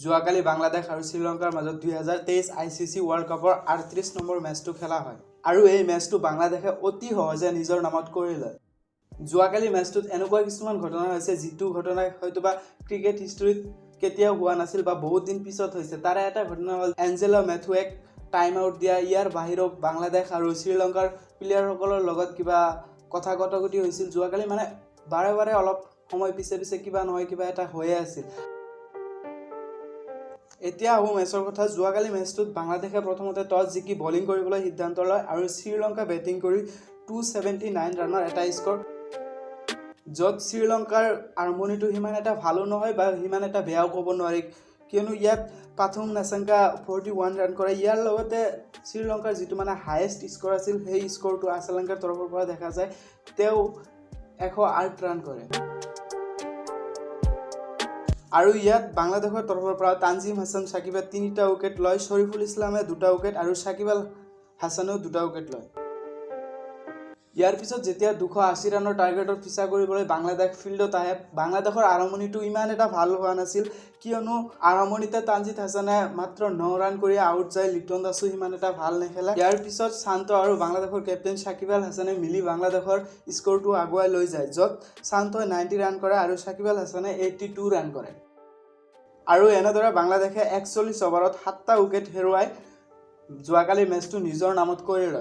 যোৱাকালি বাংলাদেশ আৰু শ্ৰীলংকাৰ মাজত 2023 ICC ৱৰ্ল্ড কাপৰ 38 নম্বৰ মেচটো খেলা হয় আৰু এই মেচটো বাংলাদেশে অতি সহজে নিজৰ নামত কৰি লয়। যোৱাকালি মেচটোত এনেকুৱা কিছুমান ঘটনা হৈছে যিটো ঘটনা হয়তোবা ক্ৰিকেট হিষ্ট্ৰীত কেতিয়াও হোৱা নাছিল বা বহুত দিন পিছত হৈছে। তাৰে এটা ঘটনা হ'ল এঞ্জেলো মেথুৱেক টাইম আউট দিয়া। ইয়াৰ বাহিৰেও বাংলাদেশ আৰু শ্ৰীলংকাৰ প্লেয়াৰসকলৰ লগত কিবা কথা কটকটি হৈছিল। যোৱাকালি মানে বাৰে বাৰে অলপ সময় পিছে কিবা নহয় কিবা এটা হৈয়ে আছিল। এতিয়া আহোঁ মেচৰ কথা। যোৱাকালি মেচটোত বাংলাদেশে প্ৰথমতে টছ জিকি বলিং কৰিবলৈ সিদ্ধান্ত লয় আৰু শ্ৰীলংকা বেটিং কৰি 279 ৰানৰ এটা স্ক'ৰ, য'ত শ্ৰীলংকাৰ আৰম্ভণিটো সিমান এটা ভালো নহয় বা সিমান এটা বেয়াও ক'ব নোৱাৰি, কিয়নো ইয়াত পাথুম নাচাংকা 41 ৰান কৰে। ইয়াৰ লগতে শ্ৰীলংকাৰ যিটো মানে হায়েষ্ট স্ক'ৰ আছিল সেই স্ক'ৰটো আছালংকাৰ তৰফৰ পৰা দেখা যায়। তেওঁ 108 ৰান কৰে আৰু ইয়াত বাংলাদেশৰ তৰফৰ পৰা তানজিম হাছান সাকিবে 3টা উইকেট লয়, শ্বৰিফুল ইছলামে 2টা উইকেট আৰু সাকিব আল হাছানেও 2টা উইকেট লয়। ইয়াৰ পিছত যেতিয়া 280 ৰানৰ টাৰ্গেটৰ পিছা কৰিবলৈ বাংলাদেশ ফিল্ডত আহে, বাংলাদেশৰ আৰম্ভণিটো ইমান এটা ভাল হোৱা নাছিল, কিয়নো আৰম্ভণিতে তানজিদ হাছানে মাত্ৰ 9 ৰান কৰি আউট যায়। লিটন দাসো সিমান এটা ভাল নেখেলা। ইয়াৰ পিছত শান্ত আৰু বাংলাদেশৰ কেপ্টেইন সাকিব আল হাছানে মিলি বাংলাদেশৰ স্ক'ৰটো আগুৱাই লৈ যায়, য'ত শান্তই 90 ৰান কৰে আৰু সাকিব আল হাছানে 82 ৰান কৰে। আৰু এনেদৰে বাংলাদেশে 41 অভাৰত 7টা উইকেট হেৰুৱাই যোৱাকালি মেচটো নিজৰ নামত কৰি লয়।